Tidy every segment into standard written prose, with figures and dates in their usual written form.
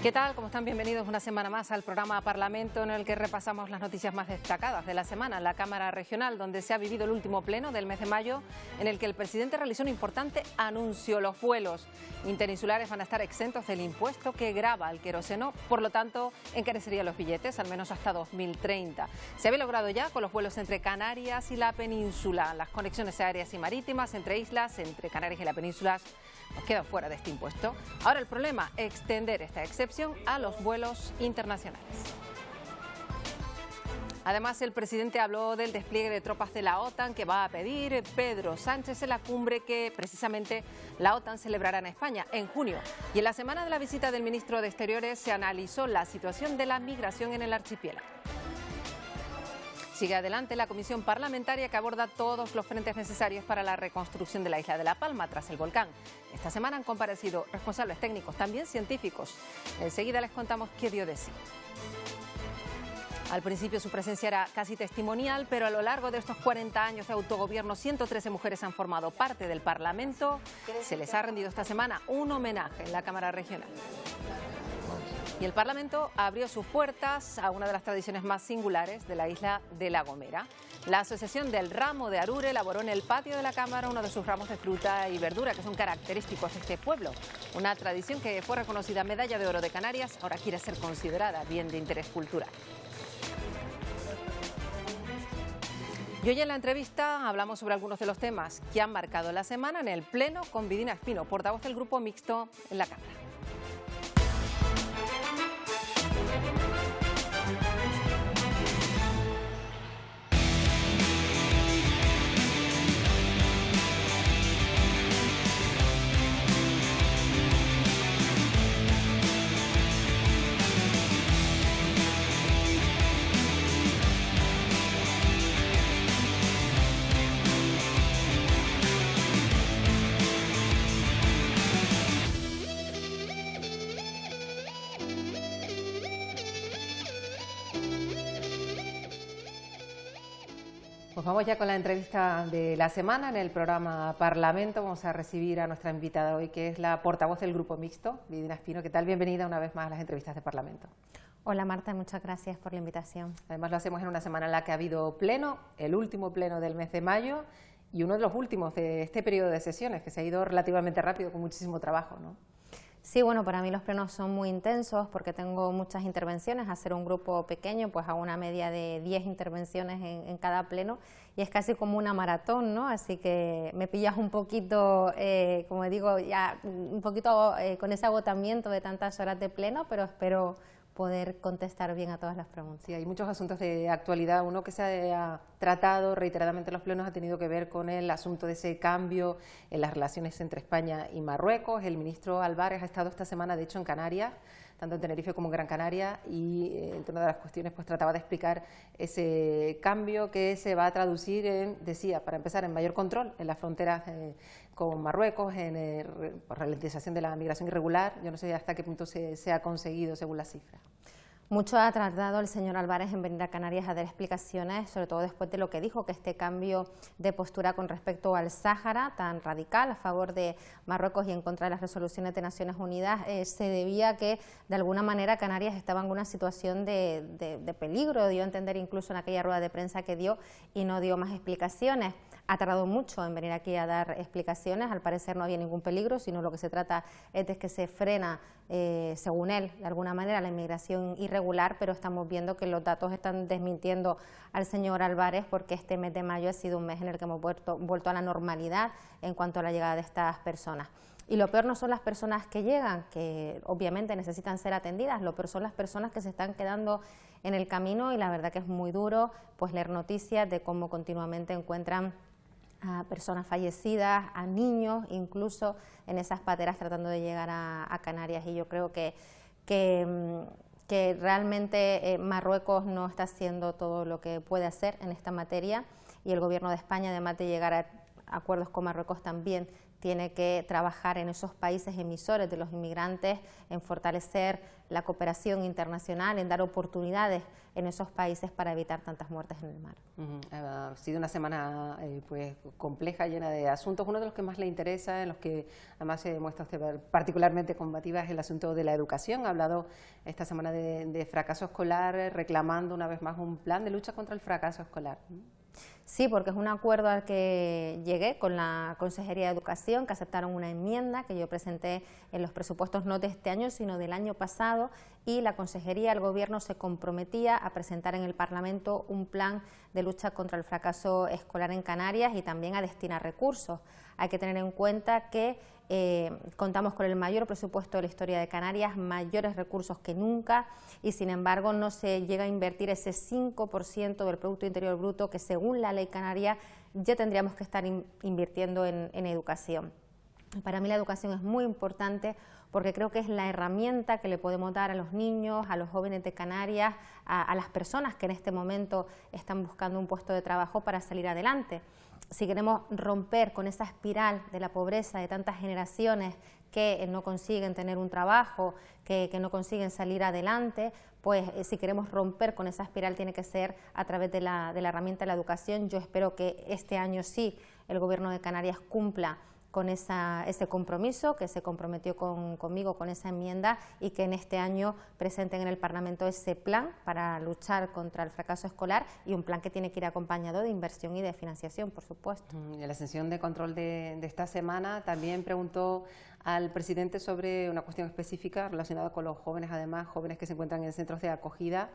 ¿Qué tal? ¿Cómo están? Bienvenidos una semana más al programa Parlamento, en el que repasamos las noticias más destacadas de la semana en la Cámara Regional, donde se ha vivido el último pleno del mes de mayo, en el que el presidente realizó un importante anuncio. Los vuelos interinsulares van a estar exentos del impuesto que grava el queroseno, por lo tanto encarecería los billetes, al menos hasta 2030. Se había logrado ya con los vuelos entre Canarias y la península. Las conexiones aéreas y marítimas entre islas, entre Canarias y la península, nos quedan fuera de este impuesto. Ahora el problema, extender esta excepción a los vuelos internacionales. Además, el presidente habló del despliegue de tropas de la OTAN que va a pedir Pedro Sánchez en la cumbre que precisamente la OTAN celebrará en España en junio. Y en la semana de la visita del ministro de Exteriores se analizó la situación de la migración en el archipiélago. Sigue adelante la comisión parlamentaria que aborda todos los frentes necesarios para la reconstrucción de la isla de La Palma tras el volcán. Esta semana han comparecido responsables técnicos, también científicos. Enseguida les contamos qué dio de sí. Al principio su presencia era casi testimonial, pero a lo largo de estos 40 años de autogobierno, 113 mujeres han formado parte del Parlamento. Se les ha rendido esta semana un homenaje en la Cámara Regional. Y el Parlamento abrió sus puertas a una de las tradiciones más singulares de la isla de La Gomera. La Asociación del Ramo de Arure elaboró en el patio de la Cámara uno de sus ramos de fruta y verdura que son característicos de este pueblo. Una tradición que fue reconocida Medalla de Oro de Canarias, ahora quiere ser considerada bien de interés cultural. Y hoy en la entrevista hablamos sobre algunos de los temas que han marcado la semana en el Pleno con Vidina Espino, portavoz del Grupo Mixto en la Cámara. Pues vamos ya con la entrevista de la semana en el programa Parlamento. Vamos a recibir a nuestra invitada hoy, que es la portavoz del Grupo Mixto, Vidina Espino. ¿Qué tal? Bienvenida una vez más a las entrevistas de Parlamento. Hola Marta, muchas gracias por la invitación. Además lo hacemos en una semana en la que ha habido pleno, el último pleno del mes de mayo y uno de los últimos de este periodo de sesiones, que se ha ido relativamente rápido con muchísimo trabajo, ¿no? Sí, bueno, para mí los plenos son muy intensos porque tengo muchas intervenciones. Hacer un grupo pequeño, pues hago una media de 10 intervenciones en cada pleno y es casi como una maratón, ¿no? Así que me pillas un poquito, como digo, ya un poquito con ese agotamiento de tantas horas de pleno, pero espero poder contestar bien a todas las preguntas. Sí, hay muchos asuntos de actualidad. Uno que se ha tratado reiteradamente en los plenos ha tenido que ver con el asunto de ese cambio en las relaciones entre España y Marruecos. El ministro Álvarez ha estado esta semana, de hecho, en Canarias, tanto en Tenerife como en Gran Canaria, y entre una de las cuestiones pues trataba de explicar ese cambio que se va a traducir en, decía, para empezar, en mayor control en las fronteras con Marruecos, en ralentización de la migración irregular. Yo no sé hasta qué punto se ha conseguido según las cifras. Mucho ha tardado el señor Álvarez en venir a Canarias a dar explicaciones, sobre todo después de lo que dijo, que este cambio de postura con respecto al Sáhara, tan radical a favor de Marruecos y en contra de las resoluciones de Naciones Unidas, se debía a que de alguna manera Canarias estaba en una situación de peligro, dio a entender incluso en aquella rueda de prensa que dio y no dio más explicaciones. Ha tardado mucho en venir aquí a dar explicaciones, al parecer no había ningún peligro, sino lo que se trata es de que se frena, según él, de alguna manera, la inmigración irregular, pero estamos viendo que los datos están desmintiendo al señor Álvarez, porque este mes de mayo ha sido un mes en el que hemos vuelto a la normalidad en cuanto a la llegada de estas personas. Y lo peor no son las personas que llegan, que obviamente necesitan ser atendidas, lo peor son las personas que se están quedando en el camino, y la verdad que es muy duro pues leer noticias de cómo continuamente encuentran a personas fallecidas, a niños, incluso en esas pateras tratando de llegar a Canarias. Y yo creo que realmente Marruecos no está haciendo todo lo que puede hacer en esta materia, y el Gobierno de España, además de llegar a acuerdos con Marruecos, también tiene que trabajar en esos países emisores de los inmigrantes, en fortalecer la cooperación internacional, en dar oportunidades en esos países para evitar tantas muertes en el mar. Ha sido una semana pues compleja, llena de asuntos. Uno de los que más le interesa, en los que además se demuestra usted particularmente combativa, es el asunto de la educación. Ha hablado esta semana de fracaso escolar, reclamando una vez más un plan de lucha contra el fracaso escolar. Sí, porque es un acuerdo al que llegué con la Consejería de Educación, que aceptaron una enmienda que yo presenté en los presupuestos no de este año, sino del año pasado, y la Consejería, el Gobierno se comprometía a presentar en el Parlamento un plan de lucha contra el fracaso escolar en Canarias y también a destinar recursos. Hay que tener en cuenta que contamos con el mayor presupuesto de la historia de Canarias, mayores recursos que nunca, y sin embargo no se llega a invertir ese 5% del Producto Interior Bruto que según la ley canaria ya tendríamos que estar invirtiendo en educación. Para mí la educación es muy importante porque creo que es la herramienta que le podemos dar a los niños, a los jóvenes de Canarias, a las personas que en este momento están buscando un puesto de trabajo para salir adelante. Si queremos romper con esa espiral de la pobreza de tantas generaciones que no consiguen tener un trabajo, que no consiguen salir adelante, pues si queremos romper con esa espiral tiene que ser a través de la herramienta de la educación. Yo espero que este año sí el Gobierno de Canarias cumpla con ese compromiso, que se comprometió conmigo con esa enmienda, y que en este año presenten en el Parlamento ese plan para luchar contra el fracaso escolar, y un plan que tiene que ir acompañado de inversión y de financiación, por supuesto. En la sesión de control de esta semana también preguntó al presidente sobre una cuestión específica relacionada con los jóvenes, además jóvenes que se encuentran en centros de acogida,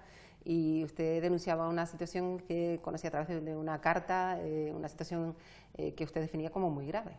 y usted denunciaba una situación que conocía a través de una carta, una situación que usted definía como muy grave.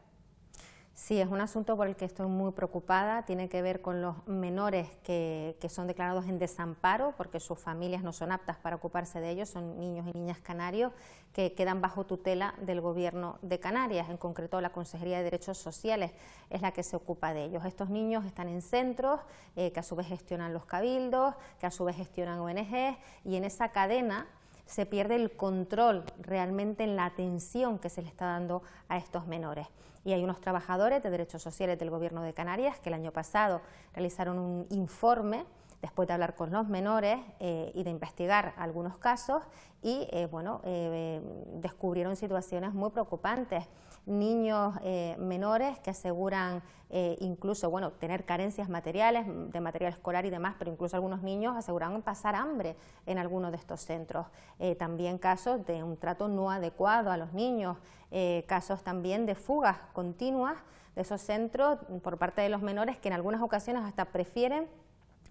Sí, es un asunto por el que estoy muy preocupada. Tiene que ver con los menores que son declarados en desamparo porque sus familias no son aptas para ocuparse de ellos, son niños y niñas canarios que quedan bajo tutela del Gobierno de Canarias, en concreto la Consejería de Derechos Sociales es la que se ocupa de ellos. Estos niños están en centros que a su vez gestionan los cabildos, que a su vez gestionan ONGs, y en esa cadena se pierde el control realmente en la atención que se le está dando a estos menores. Y hay unos trabajadores de derechos sociales del Gobierno de Canarias que el año pasado realizaron un informe después de hablar con los menores y de investigar algunos casos y descubrieron situaciones muy preocupantes. Niños menores que aseguran incluso tener carencias materiales, de material escolar y demás, pero incluso algunos niños aseguran pasar hambre en algunos de estos centros. También casos de un trato no adecuado a los niños, casos también de fugas continuas de esos centros por parte de los menores que en algunas ocasiones hasta prefieren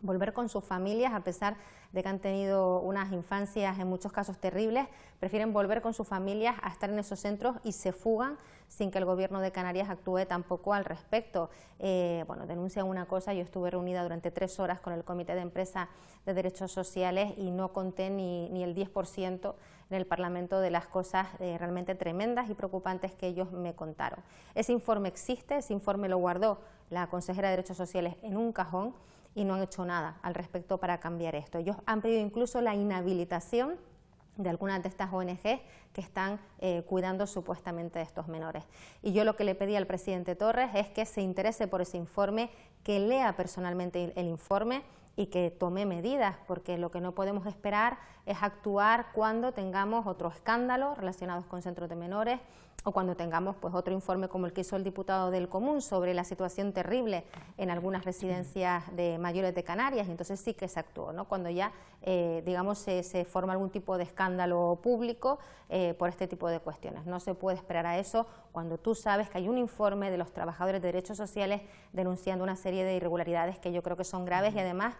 volver con sus familias, a pesar de que han tenido unas infancias en muchos casos terribles, prefieren volver con sus familias a estar en esos centros y se fugan sin que el Gobierno de Canarias actúe tampoco al respecto. Denuncian una cosa, yo estuve reunida durante 3 horas con el Comité de Empresa de Derechos Sociales y no conté ni el 10% en el Parlamento de las cosas realmente tremendas y preocupantes que ellos me contaron. Ese informe existe, ese informe lo guardó la consejera de Derechos Sociales en un cajón, y no han hecho nada al respecto para cambiar esto. Ellos han pedido incluso la inhabilitación de algunas de estas ONG que están cuidando supuestamente de estos menores. Y yo lo que le pedí al presidente Torres es que se interese por ese informe, que lea personalmente el informe y que tome medidas, porque lo que no podemos esperar es actuar cuando tengamos otro escándalo relacionados con centros de menores o cuando tengamos otro informe como el que hizo el diputado del Común sobre la situación terrible en algunas residencias de mayores de Canarias, y entonces sí que se actuó, ¿no? Cuando ya se forma algún tipo de escándalo público por este tipo de cuestiones. No se puede esperar a eso cuando tú sabes que hay un informe de los trabajadores de derechos sociales denunciando una serie de irregularidades que yo creo que son graves, y además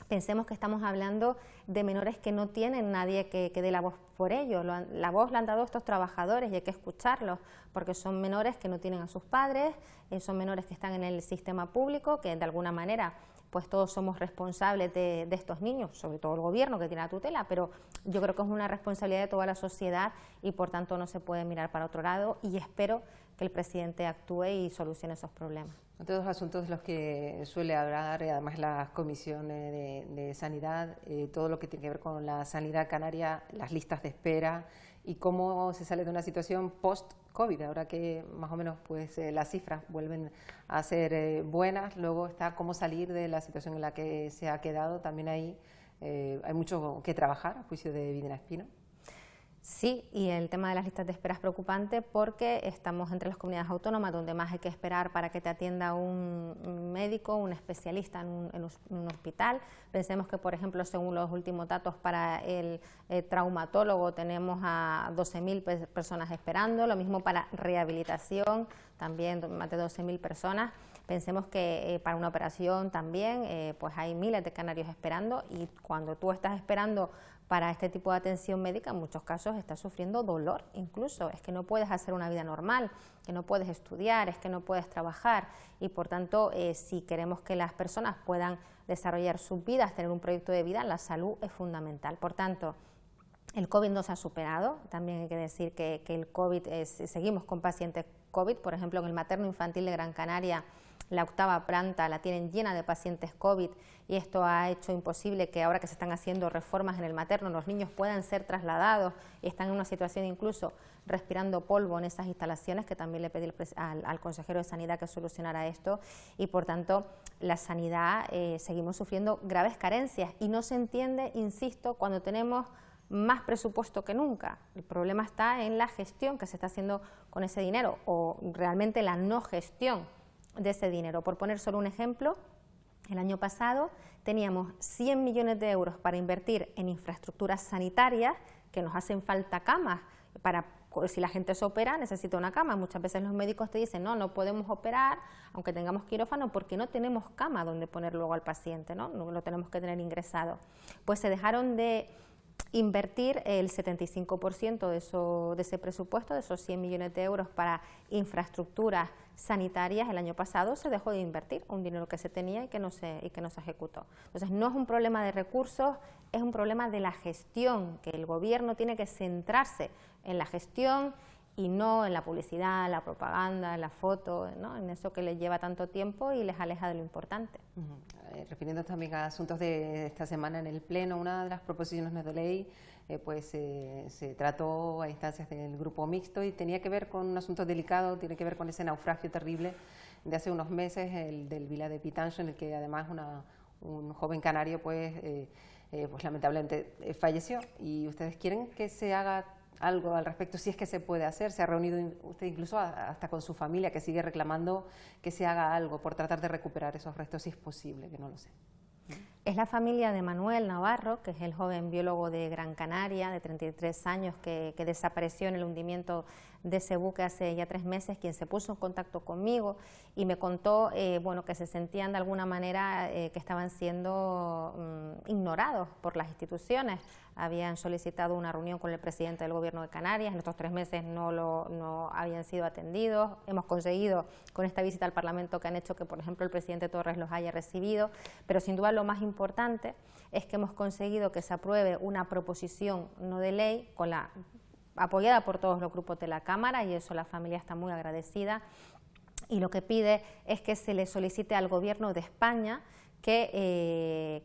pensemos que estamos hablando de menores que no tienen nadie que dé la voz por ellos. La voz la han dado estos trabajadores y hay que escucharlos, porque son menores que no tienen a sus padres, son menores que están en el sistema público, que de alguna manera pues todos somos responsables de estos niños, sobre todo el Gobierno que tiene la tutela, pero yo creo que es una responsabilidad de toda la sociedad y por tanto no se puede mirar para otro lado, y espero que el presidente actúe y solucione esos problemas. Entre los asuntos de los que suele hablar, además las comisiones de sanidad, todo lo que tiene que ver con la sanidad canaria, las listas de espera y cómo se sale de una situación post-COVID, ahora que más o menos pues las cifras vuelven a ser buenas, luego está cómo salir de la situación en la que se ha quedado, también ahí hay mucho que trabajar, a juicio de Videna Espino. Sí, y el tema de las listas de espera es preocupante porque estamos entre las comunidades autónomas donde más hay que esperar para que te atienda un médico, un especialista en un hospital. Pensemos que, por ejemplo, según los últimos datos para el traumatólogo tenemos a 12.000 personas esperando, lo mismo para rehabilitación, también más de 12.000 personas. Pensemos que para una operación también pues hay miles de canarios esperando, y cuando tú estás esperando para este tipo de atención médica, en muchos casos estás sufriendo dolor incluso, es que no puedes hacer una vida normal, que no puedes estudiar, es que no puedes trabajar, y por tanto si queremos que las personas puedan desarrollar sus vidas, tener un proyecto de vida, la salud es fundamental. Por tanto, el COVID no se ha superado, también hay que decir que el COVID, seguimos con pacientes COVID, por ejemplo en el materno infantil de Gran Canaria, la octava planta la tienen llena de pacientes COVID, y esto ha hecho imposible que ahora que se están haciendo reformas en el materno los niños puedan ser trasladados y están en una situación incluso respirando polvo en esas instalaciones, que también le pedí al consejero de Sanidad que solucionara esto, y por tanto la sanidad seguimos sufriendo graves carencias y no se entiende, insisto, cuando tenemos más presupuesto que nunca. El problema está en la gestión que se está haciendo con ese dinero, o realmente la no gestión de ese dinero. Por poner solo un ejemplo, el año pasado teníamos 100 millones de euros para invertir en infraestructuras sanitarias, que nos hacen falta camas, si la gente se opera necesita una cama. Muchas veces los médicos te dicen no podemos operar aunque tengamos quirófano porque no tenemos cama donde poner luego al paciente, no lo tenemos que tener ingresado. Pues se dejaron de invertir el 75% de ese presupuesto, de esos 100 millones de euros para infraestructuras sanitarias. El año pasado se dejó de invertir un dinero que se tenía y que no se ejecutó. Entonces no es un problema de recursos, es un problema de la gestión, que el gobierno tiene que centrarse en la gestión y no en la publicidad, la propaganda, la foto, ¿no? En eso que les lleva tanto tiempo y les aleja de lo importante. Refiriendo también a asuntos de esta semana en el Pleno, una de las proposiciones de ley se trató a instancias del grupo mixto y tenía que ver con un asunto delicado, tiene que ver con ese naufragio terrible de hace unos meses, el del Vila de Pitancho, en el que además un joven canario pues lamentablemente falleció. Y ustedes quieren que se haga algo al respecto, si es que se puede hacer. Se ha reunido usted incluso hasta con su familia, que sigue reclamando que se haga algo por tratar de recuperar esos restos, si es posible, que no lo sé. Es la familia de Manuel Navarro, que es el joven biólogo de Gran Canaria, de 33 años, que desapareció en el hundimiento de ese buque hace ya 3 meses, quien se puso en contacto conmigo y me contó que se sentían de alguna manera que estaban siendo ignorados por las instituciones. Habían solicitado una reunión con el presidente del Gobierno de Canarias, en estos 3 meses no habían sido atendidos. Hemos conseguido con esta visita al Parlamento que han hecho que, por ejemplo, el presidente Torres los haya recibido, pero sin duda lo más importante es que hemos conseguido que se apruebe una proposición no de ley apoyada por todos los grupos de la Cámara, y eso la familia está muy agradecida, y lo que pide es que se le solicite al Gobierno de España que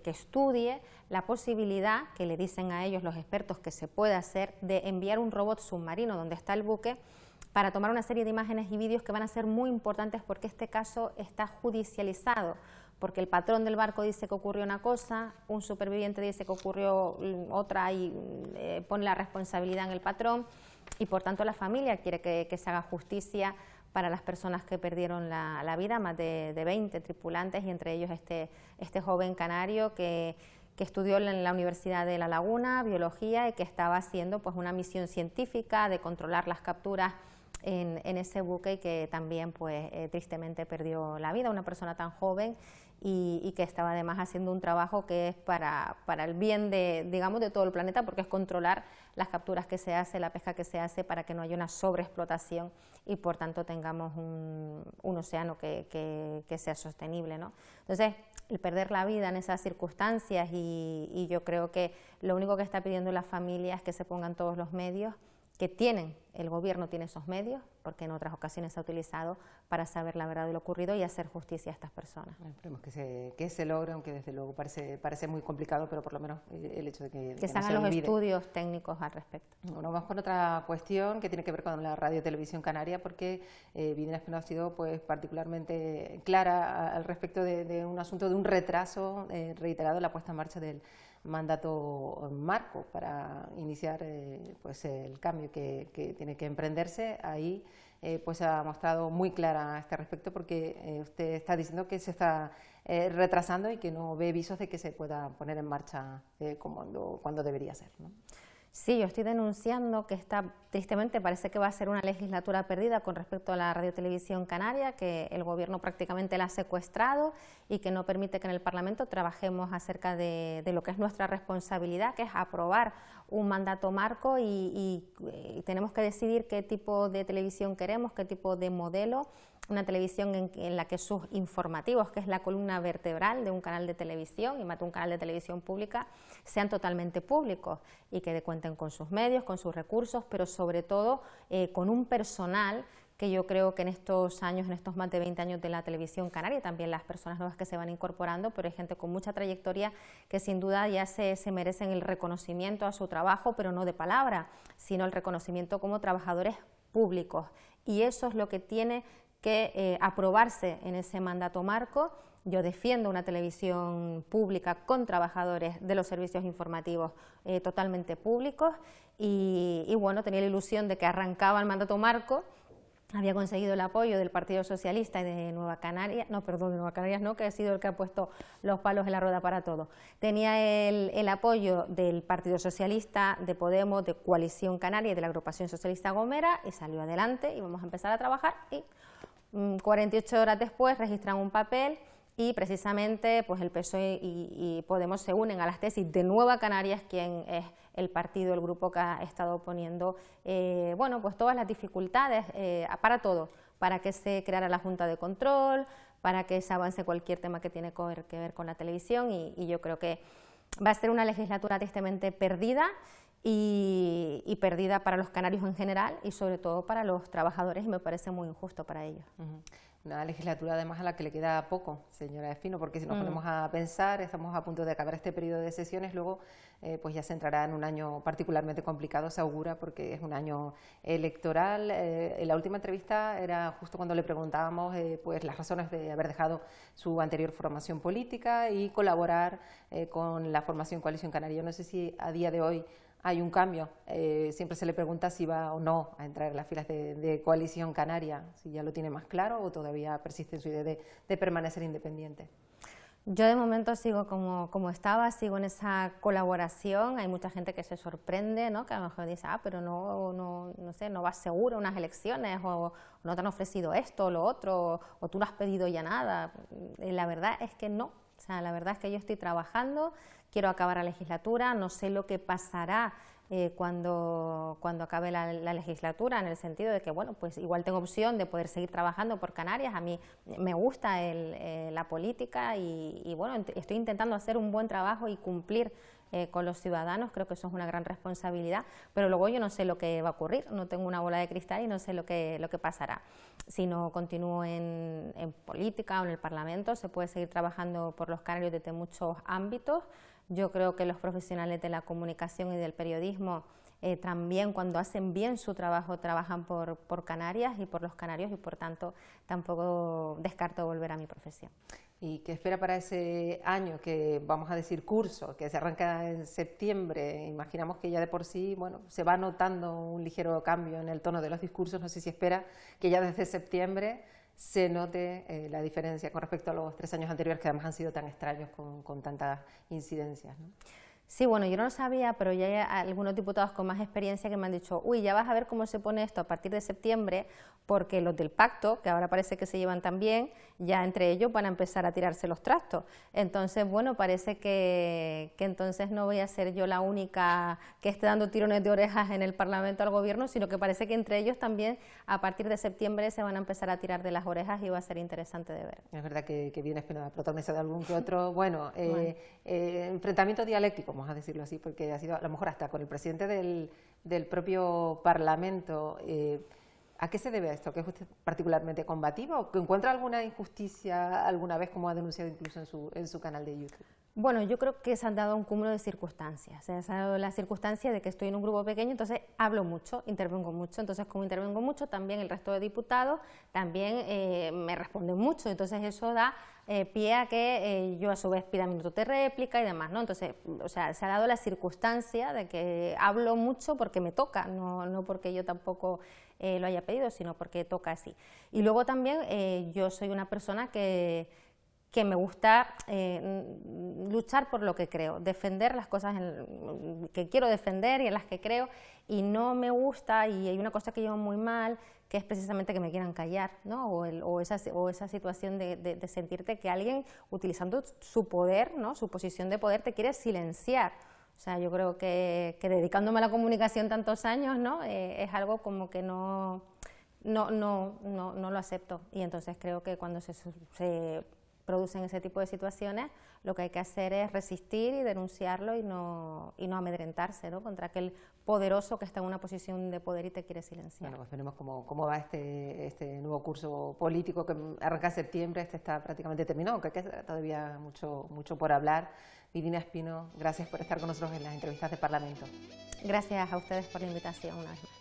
estudie la posibilidad, que le dicen a ellos los expertos que se puede hacer, de enviar un robot submarino donde está el buque para tomar una serie de imágenes y vídeos que van a ser muy importantes, porque este caso está judicializado, porque el patrón del barco dice que ocurrió una cosa, un superviviente dice que ocurrió otra y pone la responsabilidad en el patrón, y por tanto la familia quiere que se haga justicia para las personas que perdieron la vida, más de 20 tripulantes, y entre ellos este joven canario que estudió en la Universidad de La Laguna biología y que estaba haciendo pues una misión científica de controlar las capturas en ese buque, y que también pues tristemente perdió la vida, una persona tan joven y que estaba además haciendo un trabajo que es para el bien de todo el planeta, porque es controlar las capturas que se hace, la pesca que se hace, para que no haya una sobreexplotación y por tanto tengamos un océano que sea sostenible, ¿no? Entonces, el perder la vida en esas circunstancias, y yo creo que lo único que está pidiendo la familia es que se pongan todos los medios que tienen, el gobierno tiene esos medios, porque en otras ocasiones se ha utilizado para saber la verdad de lo ocurrido y hacer justicia a estas personas. Esperemos que se logre, aunque desde luego parece muy complicado, pero por lo menos el hecho de que se no hagan se los olvide. Estudios técnicos al respecto. Bueno, vamos con otra cuestión que tiene que ver con la Radio Televisión Canaria, porque Videna Espinosa ha sido pues particularmente clara al respecto de un asunto de un retraso reiterado en la puesta en marcha del mandato marco para iniciar pues el cambio que tiene que emprenderse. Ahí pues ha mostrado muy clara a este respecto, porque usted está diciendo que se está retrasando y que no ve visos de que se pueda poner en marcha cuando debería ser, ¿no? Sí, yo estoy denunciando que tristemente parece que va a ser una legislatura perdida con respecto a la radiotelevisión canaria, que el gobierno prácticamente la ha secuestrado y que no permite que en el Parlamento trabajemos acerca de lo que es nuestra responsabilidad, que es aprobar un mandato marco y tenemos que decidir qué tipo de televisión queremos, qué tipo de modelo. Una televisión en la que sus informativos, que es la columna vertebral de un canal de televisión, y más de un canal de televisión pública, sean totalmente públicos y que cuenten con sus medios, con sus recursos, pero sobre todo con un personal que yo creo que en estos años, en estos más de 20 años de la televisión canaria, también las personas nuevas que se van incorporando, pero hay gente con mucha trayectoria que sin duda ya se merecen el reconocimiento a su trabajo, pero no de palabra, sino el reconocimiento como trabajadores públicos. Y eso es lo que tiene que aprobarse en ese mandato marco. Yo defiendo una televisión pública con trabajadores de los servicios informativos totalmente públicos y bueno, tenía la ilusión de que arrancaba el mandato marco, había conseguido el apoyo del Partido Socialista y de Nueva Canarias, que ha sido el que ha puesto los palos en la rueda para todo. Tenía el apoyo del Partido Socialista, de Podemos, de Coalición Canaria y de la Agrupación Socialista Gomera, y salió adelante y vamos a empezar a trabajar, y 48 horas después registran un papel y precisamente pues el PSOE y Podemos se unen a las tesis de Nueva Canarias, quien es el partido, el grupo que ha estado poniendo bueno, pues todas las dificultades para todo, para que se creara la Junta de Control, para que se avance cualquier tema que tiene que ver con la televisión, y yo creo que va a ser una legislatura tristemente perdida, y perdida para los canarios en general y sobre todo para los trabajadores, y me parece muy injusto para ellos. Una legislatura además a la que le queda poco, señora Espino, porque si nos ponemos a pensar, estamos a punto de acabar este periodo de sesiones, luego pues ya se entrará en un año particularmente complicado, se augura, porque es un año electoral. En la última entrevista era justo cuando le preguntábamos pues las razones de haber dejado su anterior formación política y colaborar con la formación Coalición Canaria. No sé si a día de hoy hay un cambio, siempre se le pregunta si va o no a entrar en las filas de Coalición Canaria, si ya lo tiene más claro o todavía persiste en su idea de permanecer independiente. Yo de momento sigo como estaba, sigo en esa colaboración. Hay mucha gente que se sorprende, ¿no? Que a lo mejor dice, pero no sé, no vas seguro a unas elecciones, o no te han ofrecido esto o lo otro, o tú no has pedido ya nada. La verdad es que no, o sea, la verdad es que yo estoy trabajando, quiero acabar la legislatura, no sé lo que pasará cuando acabe la legislatura, en el sentido de que, bueno, pues igual tengo opción de poder seguir trabajando por Canarias. A mí me gusta la política y bueno, estoy intentando hacer un buen trabajo y cumplir con los ciudadanos. Creo que eso es una gran responsabilidad, pero luego yo no sé lo que va a ocurrir, no tengo una bola de cristal y no sé lo que pasará. Si no continúo en política o en el Parlamento, se puede seguir trabajando por los canarios desde muchos ámbitos. Yo creo que los profesionales de la comunicación y del periodismo también, cuando hacen bien su trabajo, trabajan por Canarias y por los canarios, y por tanto tampoco descarto volver a mi profesión. ¿Y qué espera para ese año que vamos a decir curso, que se arranca en septiembre? Imaginamos que ya de por sí, bueno, se va notando un ligero cambio en el tono de los discursos. No sé si espera que ya desde septiembre se note la diferencia con respecto a los 3 años anteriores, que además han sido tan extraños con tantas incidencias, ¿no? Sí, bueno, yo no lo sabía, pero ya hay algunos diputados con más experiencia que me han dicho, uy, ya vas a ver cómo se pone esto a partir de septiembre, porque los del pacto, que ahora parece que se llevan tan bien, ya entre ellos van a empezar a tirarse los trastos. Entonces, bueno, parece que entonces no voy a ser yo la única que esté dando tirones de orejas en el Parlamento al Gobierno, sino que parece que entre ellos también a partir de septiembre se van a empezar a tirar de las orejas, y va a ser interesante de ver. Es verdad que viene Espinosa protagonizar algún que otro, bueno, enfrentamiento dialéctico, vamos a decirlo así, porque ha sido a lo mejor hasta con el presidente del propio Parlamento, ¿A qué se debe esto? ¿Que es usted particularmente combativa o que encuentra alguna injusticia alguna vez, como ha denunciado incluso en su canal de YouTube? Bueno, yo creo que se han dado un cúmulo de circunstancias. Se ha dado la circunstancia de que estoy en un grupo pequeño, entonces hablo mucho, intervengo mucho. Entonces, como intervengo mucho, también el resto de diputados también me responden mucho. Entonces, eso da pie a que yo a su vez pida minutos de réplica y demás, ¿no? Entonces, o sea, se ha dado la circunstancia de que hablo mucho porque me toca, no porque yo tampoco lo haya pedido, sino porque toca así. Y luego también yo soy una persona que me gusta luchar por lo que creo, defender las cosas que quiero defender y en las que creo, y no me gusta, y hay una cosa que llevo muy mal, que es precisamente que me quieran callar, ¿no? o esa situación de sentirte que alguien, utilizando su poder, ¿no? Su posición de poder, te quiere silenciar. O sea, yo creo que dedicándome a la comunicación tantos años, ¿no? Es algo como que no lo acepto, y entonces creo que cuando se producen ese tipo de situaciones, lo que hay que hacer es resistir y denunciarlo y no amedrentarse, ¿no? Contra aquel poderoso que está en una posición de poder y te quiere silenciar. Bueno, pues veremos cómo va este nuevo curso político que arranca en septiembre. Este está prácticamente terminado, aunque queda todavía mucho por hablar. Virginia Espino, gracias por estar con nosotros en las entrevistas de Parlamento. Gracias a ustedes por la invitación una vez más.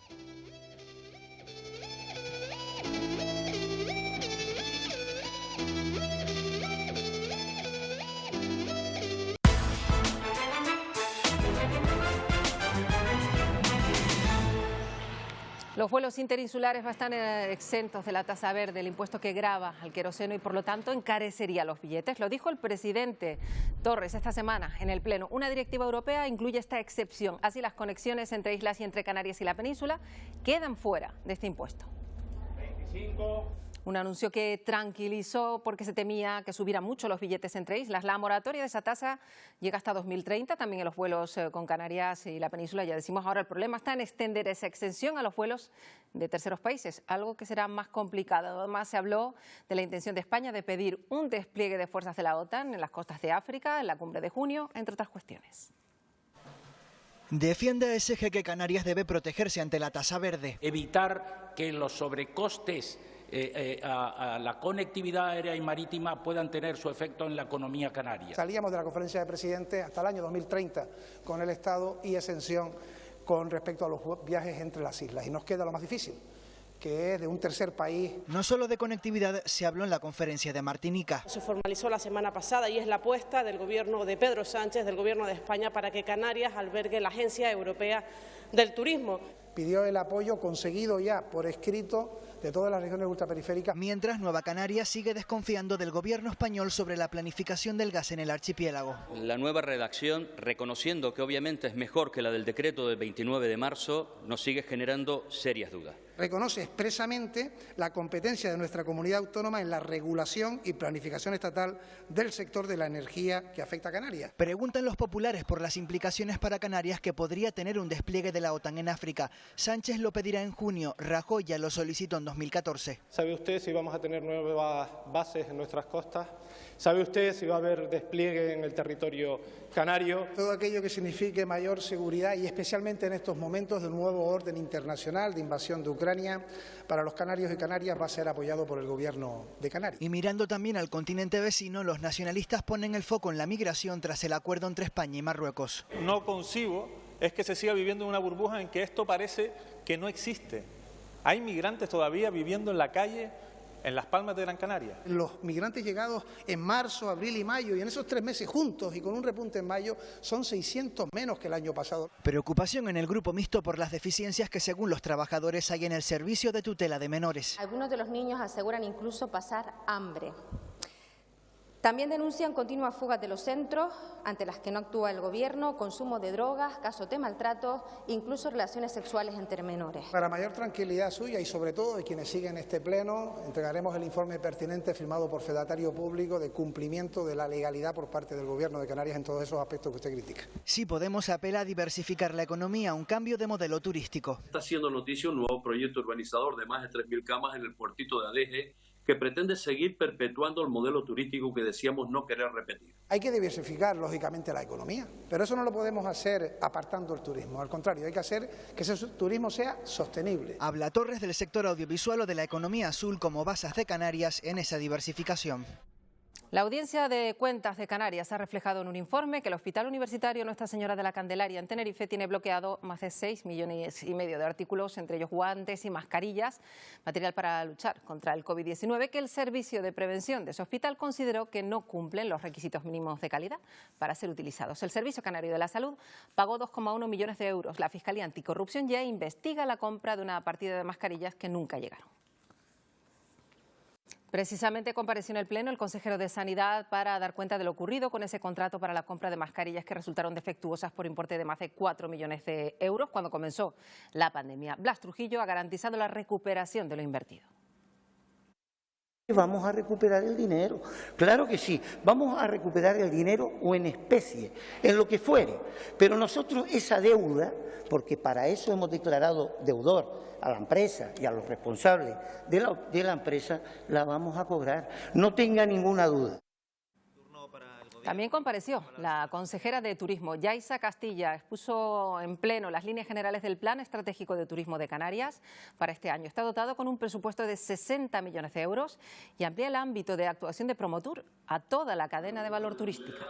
Los vuelos interinsulares están exentos de la tasa verde, el impuesto que grava al queroseno, y por lo tanto encarecería los billetes. Lo dijo el presidente Torres esta semana en el Pleno. Una directiva europea incluye esta excepción. Así, las conexiones entre islas y entre Canarias y la península quedan fuera de este impuesto. 25. Un anuncio que tranquilizó porque se temía que subieran mucho los billetes entre islas. La moratoria de esa tasa llega hasta 2030, también en los vuelos con Canarias y la península. Ya decimos, ahora el problema está en extender esa exención a los vuelos de terceros países, algo que será más complicado. Además, se habló de la intención de España de pedir un despliegue de fuerzas de la OTAN en las costas de África, en la cumbre de junio, entre otras cuestiones. Defiende SG que Canarias debe protegerse ante la tasa verde. Evitar que los sobrecostes a la conectividad aérea y marítima puedan tener su efecto en la economía canaria. Salíamos de la conferencia de presidentes hasta el año 2030 con el Estado y exención con respecto a los viajes entre las islas. Y nos queda lo más difícil, que es de un tercer país. No solo de conectividad se habló en la conferencia de Martinica. Se formalizó la semana pasada y es la apuesta del gobierno de Pedro Sánchez, del gobierno de España, para que Canarias albergue la Agencia Europea del Turismo. Pidió el apoyo conseguido ya por escrito de todas las regiones ultraperiféricas. Mientras, Nueva Canarias sigue desconfiando del gobierno español sobre la planificación del gas en el archipiélago. La nueva redacción, reconociendo que obviamente es mejor que la del decreto del 29 de marzo, nos sigue generando serias dudas. Reconoce expresamente la competencia de nuestra comunidad autónoma en la regulación y planificación estatal del sector de la energía que afecta a Canarias. Preguntan los populares por las implicaciones para Canarias que podría tener un despliegue de la OTAN en África. Sánchez lo pedirá en junio, Rajoy ya lo solicitó en 2014. ¿Sabe usted si vamos a tener nuevas bases en nuestras costas? ¿Sabe usted si va a haber despliegue en el territorio canario? Todo aquello que signifique mayor seguridad y especialmente en estos momentos de un nuevo orden internacional de invasión de Ucrania para los canarios y Canarias va a ser apoyado por el gobierno de Canarias. Y mirando también al continente vecino, los nacionalistas ponen el foco en la migración tras el acuerdo entre España y Marruecos. No concibo es que se siga viviendo en una burbuja en que esto parece que no existe. Hay migrantes todavía viviendo en la calle en Las Palmas de Gran Canaria. Los migrantes llegados en marzo, abril y mayo, y en esos 3 meses juntos y con un repunte en mayo, son 600 menos que el año pasado. Preocupación en el grupo mixto por las deficiencias que, según los trabajadores, hay en el servicio de tutela de menores. Algunos de los niños aseguran incluso pasar hambre. También denuncian continuas fugas de los centros ante las que no actúa el Gobierno, consumo de drogas, casos de maltratos, incluso relaciones sexuales entre menores. Para mayor tranquilidad suya y sobre todo de quienes siguen este pleno, entregaremos el informe pertinente firmado por Fedatario Público de cumplimiento de la legalidad por parte del Gobierno de Canarias en todos esos aspectos que usted critica. Sí Podemos apela a diversificar la economía, un cambio de modelo turístico. Está haciendo noticia un nuevo proyecto urbanizador de más de 3.000 camas en el puertito de Adeje, que pretende seguir perpetuando el modelo turístico que decíamos no querer repetir. Hay que diversificar, lógicamente, la economía, pero eso no lo podemos hacer apartando el turismo. Al contrario, hay que hacer que ese turismo sea sostenible. Habla Torres del sector audiovisual o de la economía azul como basas de Canarias en esa diversificación. La Audiencia de Cuentas de Canarias ha reflejado en un informe que el Hospital Universitario Nuestra Señora de la Candelaria en Tenerife tiene bloqueado más de 6,5 millones de artículos, entre ellos guantes y mascarillas, material para luchar contra el COVID-19, que el Servicio de Prevención de ese hospital consideró que no cumplen los requisitos mínimos de calidad para ser utilizados. El Servicio Canario de la Salud pagó 2,1 millones de euros. La Fiscalía Anticorrupción ya investiga la compra de una partida de mascarillas que nunca llegaron. Precisamente compareció en el Pleno el consejero de Sanidad para dar cuenta de lo ocurrido con ese contrato para la compra de mascarillas que resultaron defectuosas por importe de más de 4 millones de euros cuando comenzó la pandemia. Blas Trujillo ha garantizado la recuperación de lo invertido. Vamos a recuperar el dinero, claro que sí, vamos a recuperar el dinero o en especie, en lo que fuere, pero nosotros esa deuda, porque para eso hemos declarado deudor a la empresa y a los responsables de la empresa, la vamos a cobrar, no tenga ninguna duda. También compareció la consejera de Turismo, Yaisa Castilla, expuso en pleno las líneas generales del Plan Estratégico de Turismo de Canarias para este año. Está dotado con un presupuesto de 60 millones de euros y amplía el ámbito de actuación de Promotur a toda la cadena de valor turística.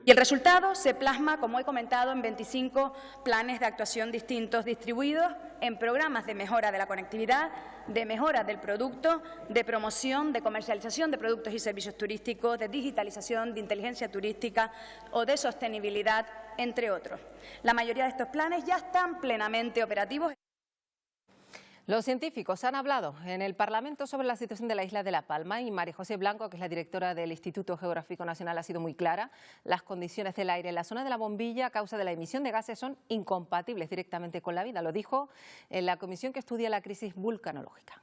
Y el resultado se plasma, como he comentado, en 25 planes de actuación distintos distribuidos en programas de mejora de la conectividad, de mejora del producto, de promoción, de comercialización de productos y servicios turísticos, de digitalización, de inteligencia turística o de sostenibilidad, entre otros. La mayoría de estos planes ya están plenamente operativos. Los científicos han hablado en el Parlamento sobre la situación de la isla de La Palma y María José Blanco, que es la directora del Instituto Geográfico Nacional, ha sido muy clara. Las condiciones del aire en la zona de la Bombilla a causa de la emisión de gases son incompatibles directamente con la vida. Lo dijo en la comisión que estudia la crisis vulcanológica.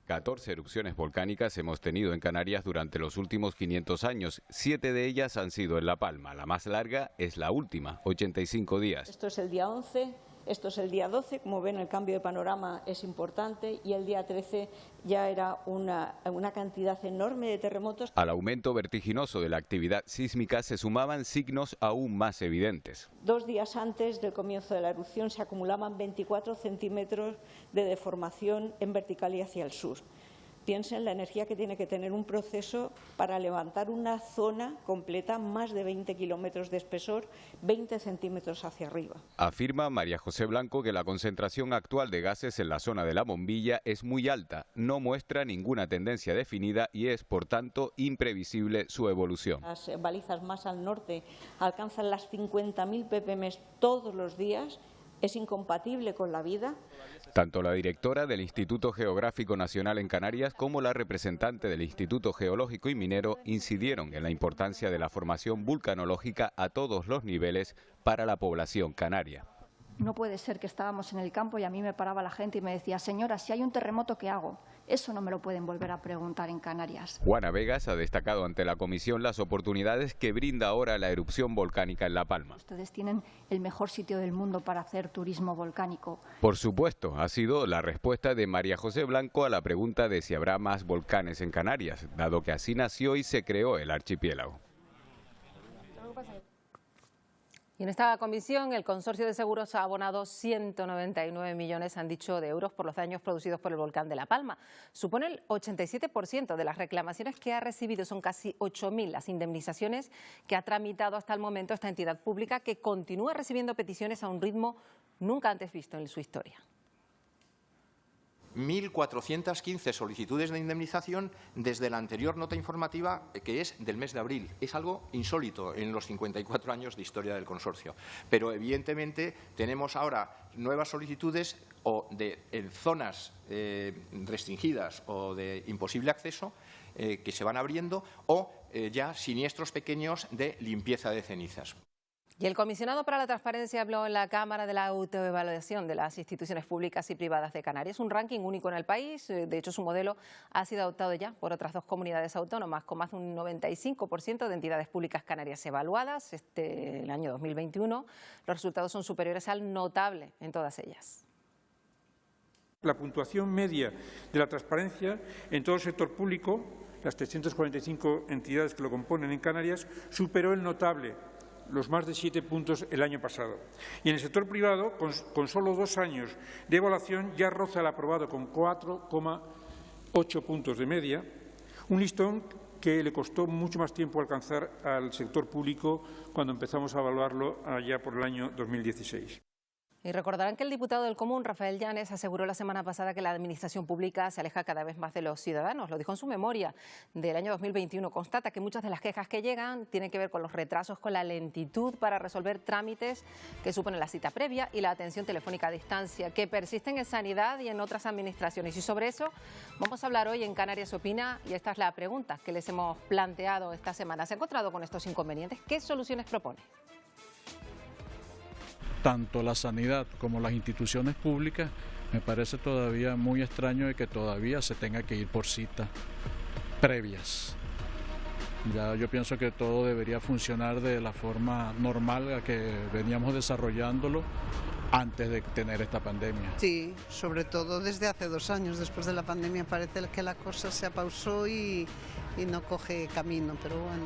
14 erupciones volcánicas hemos tenido en Canarias durante los últimos 500 años. 7 de ellas han sido en La Palma. La más larga es la última, 85 días. Esto es el día 11. Esto es el día 12, como ven el cambio de panorama es importante y el día 13 ya era una cantidad enorme de terremotos. Al aumento vertiginoso de la actividad sísmica se sumaban signos aún más evidentes. 2 días antes del comienzo de la erupción se acumulaban 24 centímetros de deformación en vertical y hacia el sur. Piensen la energía que tiene que tener un proceso para levantar una zona completa, más de 20 kilómetros de espesor, 20 centímetros hacia arriba. Afirma María José Blanco que la concentración actual de gases en la zona de la Bombilla es muy alta, no muestra ninguna tendencia definida y es, por tanto, imprevisible su evolución. Las balizas más al norte alcanzan las 50.000 ppm todos los días. Es incompatible con la vida. Tanto la directora del Instituto Geográfico Nacional en Canarias como la representante del Instituto Geológico y Minero incidieron en la importancia de la formación vulcanológica a todos los niveles para la población canaria. No puede ser que estábamos en el campo y a mí me paraba la gente y me decía, señora, si hay un terremoto, ¿qué hago? Eso no me lo pueden volver a preguntar en Canarias. Juana Vegas ha destacado ante la comisión las oportunidades que brinda ahora la erupción volcánica en La Palma. Ustedes tienen el mejor sitio del mundo para hacer turismo volcánico. Por supuesto, ha sido la respuesta de María José Blanco a la pregunta de si habrá más volcanes en Canarias, dado que así nació y se creó el archipiélago. Y en esta comisión, el Consorcio de Seguros ha abonado 199 millones, han dicho, de euros por los daños producidos por el volcán de La Palma. Supone el 87% de las reclamaciones que ha recibido. Son casi 8.000 las indemnizaciones que ha tramitado hasta el momento esta entidad pública, que continúa recibiendo peticiones a un ritmo nunca antes visto en su historia. 1.415 solicitudes de indemnización desde la anterior nota informativa, que es del mes de abril. Es algo insólito en los 54 años de historia del consorcio. Pero, evidentemente, tenemos ahora nuevas solicitudes o en zonas restringidas o de imposible acceso que se van abriendo, o ya siniestros pequeños de limpieza de cenizas. Y el comisionado para la transparencia habló en la Cámara de la autoevaluación de las instituciones públicas y privadas de Canarias, un ranking único en el país. De hecho, su modelo ha sido adoptado ya por otras 2 comunidades autónomas, con más de un 95% de entidades públicas canarias evaluadas. El año 2021 los resultados son superiores al notable en todas ellas. La puntuación media de la transparencia en todo el sector público, las 345 entidades que lo componen en Canarias, superó el notable, los más de 7 puntos el año pasado. Y en el sector privado, con solo 2 años de evaluación, ya roza el aprobado con 4,8 puntos de media, un listón que le costó mucho más tiempo alcanzar al sector público cuando empezamos a evaluarlo allá por el año 2016. Y recordarán que el diputado del Común, Rafael Llanes, aseguró la semana pasada que la administración pública se aleja cada vez más de los ciudadanos. Lo dijo en su memoria del año 2021. Constata que muchas de las quejas que llegan tienen que ver con los retrasos, con la lentitud para resolver trámites que suponen la cita previa y la atención telefónica a distancia, que persisten en sanidad y en otras administraciones. Y sobre eso vamos a hablar hoy en Canarias Opina, y esta es la pregunta que les hemos planteado esta semana. ¿Se ha encontrado con estos inconvenientes? ¿Qué soluciones propone? Tanto la sanidad como las instituciones públicas, me parece todavía muy extraño de que todavía se tenga que ir por cita previas. Ya yo pienso que todo debería funcionar de la forma normal a que veníamos desarrollándolo antes de tener esta pandemia. Sí, sobre todo desde hace 2 años, después de la pandemia parece que la cosa se apausó y no coge camino, pero bueno.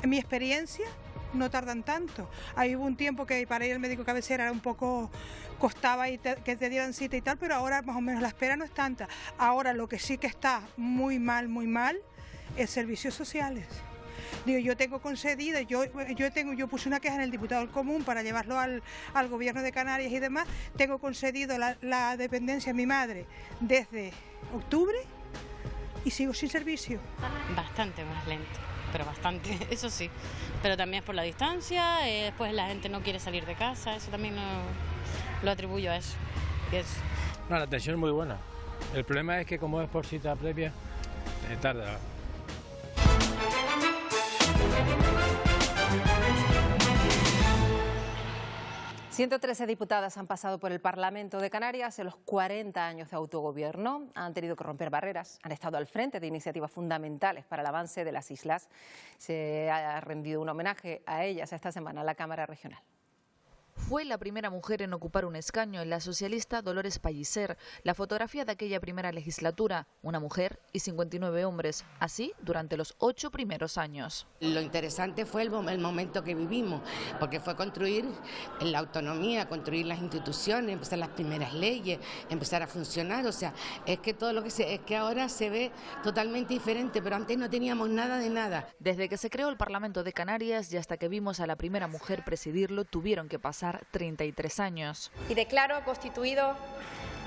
En mi experiencia no tardan tanto. Ahí hubo un tiempo que para ir al médico cabecera era un poco, costaba que te dieran cita y tal, pero ahora más o menos la espera no es tanta. Ahora lo que sí que está muy mal, es servicios sociales. Digo, yo tengo concedido, yo puse una queja en el diputado del Común para llevarlo al gobierno de Canarias y demás. Tengo concedido la dependencia a mi madre desde octubre y sigo sin servicio. Bastante más lento, pero bastante, eso sí. Pero también es por la distancia, después la gente no quiere salir de casa, eso también lo atribuyo a eso. No, la atención es muy buena. El problema es que como es por cita previa, tarda. 113 diputadas han pasado por el Parlamento de Canarias en los 40 años de autogobierno. Han tenido que romper barreras, han estado al frente de iniciativas fundamentales para el avance de las islas. Se ha rendido un homenaje a ellas esta semana en la Cámara Regional. Fue la primera mujer en ocupar un escaño en la socialista Dolores Pellicer. La fotografía de aquella primera legislatura, una mujer y 59 hombres, así durante los 8 primeros años. Lo interesante fue el momento que vivimos, porque fue construir la autonomía, construir las instituciones, empezar las primeras leyes, empezar a funcionar. O sea, es que todo lo que es que ahora se ve totalmente diferente, pero antes no teníamos nada de nada. Desde que se creó el Parlamento de Canarias y hasta que vimos a la primera mujer presidirlo, tuvieron que pasar 33 años. Y declaro constituido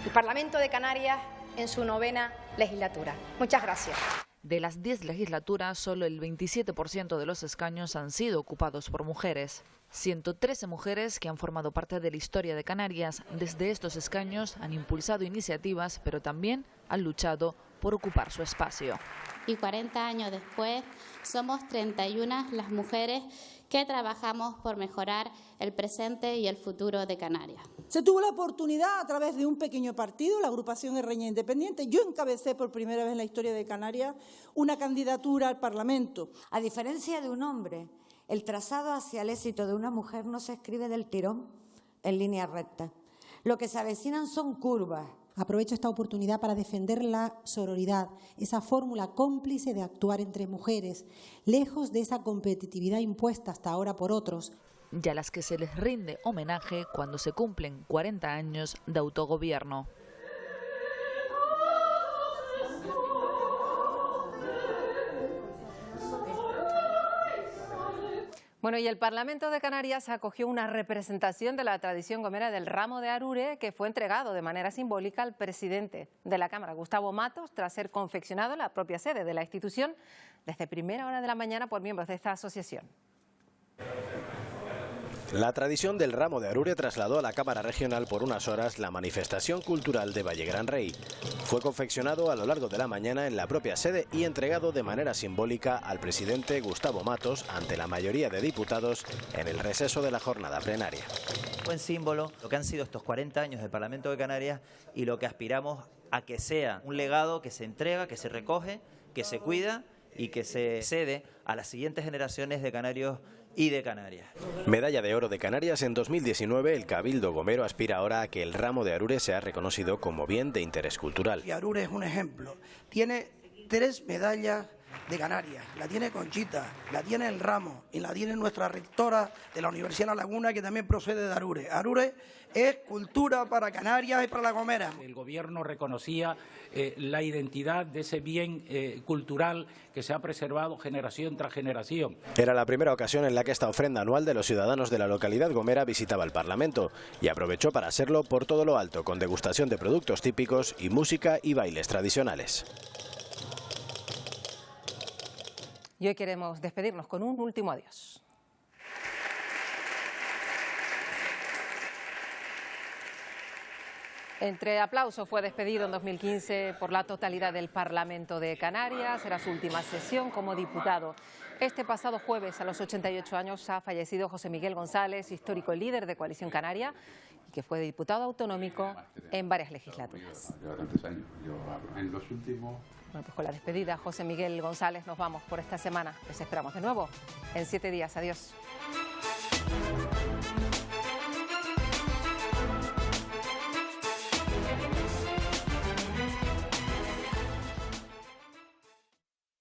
el Parlamento de Canarias en su 9ª legislatura. Muchas gracias. De las 10 legislaturas, solo el 27% de los escaños han sido ocupados por mujeres. 113 mujeres que han formado parte de la historia de Canarias desde estos escaños han impulsado iniciativas, pero también han luchado por ocupar su espacio. Y 40 años después, somos 31 las mujeres que trabajamos por mejorar el presente y el futuro de Canarias. Se tuvo la oportunidad a través de un pequeño partido, la agrupación Herreña Independiente. Yo encabecé por primera vez en la historia de Canarias una candidatura al Parlamento. A diferencia de un hombre, el trazado hacia el éxito de una mujer no se escribe del tirón en línea recta. Lo que se avecinan son curvas. Aprovecho esta oportunidad para defender la sororidad, esa fórmula cómplice de actuar entre mujeres, lejos de esa competitividad impuesta hasta ahora por otros. Y a las que se les rinde homenaje cuando se cumplen 40 años de autogobierno. Bueno, y el Parlamento de Canarias acogió una representación de la tradición gomera del ramo de Arure que fue entregado de manera simbólica al presidente de la Cámara, Gustavo Matos, tras ser confeccionado en la propia sede de la institución desde primera hora de la mañana por miembros de esta asociación. La tradición del ramo de Arure trasladó a la Cámara Regional por unas horas la manifestación cultural de Valle Gran Rey. Fue confeccionado a lo largo de la mañana en la propia sede y entregado de manera simbólica al presidente Gustavo Matos ante la mayoría de diputados en el receso de la jornada plenaria. Buen símbolo, lo que han sido estos 40 años del Parlamento de Canarias y lo que aspiramos a que sea un legado que se entrega, que se recoge, que se cuida y que se cede a las siguientes generaciones de canarios y de Canarias. Medalla de oro de Canarias en 2019, el Cabildo Gomero aspira ahora a que el ramo de Arure sea reconocido como bien de interés cultural. Y Arure es un ejemplo. Tiene 3 medallas de Canarias, la tiene Conchita, la tiene el ramo y la tiene nuestra rectora de la Universidad de La Laguna, que también procede de Arure. Arure es cultura para Canarias y para La Gomera. El Gobierno reconocía la identidad de ese bien cultural que se ha preservado generación tras generación. Era la primera ocasión en la que esta ofrenda anual de los ciudadanos de la localidad gomera visitaba el Parlamento y aprovechó para hacerlo por todo lo alto, con degustación de productos típicos y música y bailes tradicionales. Y hoy queremos despedirnos con un último adiós. Entre aplausos fue despedido en 2015 por la totalidad del Parlamento de Canarias. Era su última sesión como diputado. Este pasado jueves, a los 88 años, ha fallecido José Miguel González, histórico líder de Coalición Canaria, y que fue diputado autonómico en varias legislaturas. En los últimos... Bueno, pues con la despedida, José Miguel González, nos vamos por esta semana. Les esperamos de nuevo en 7 días. Adiós.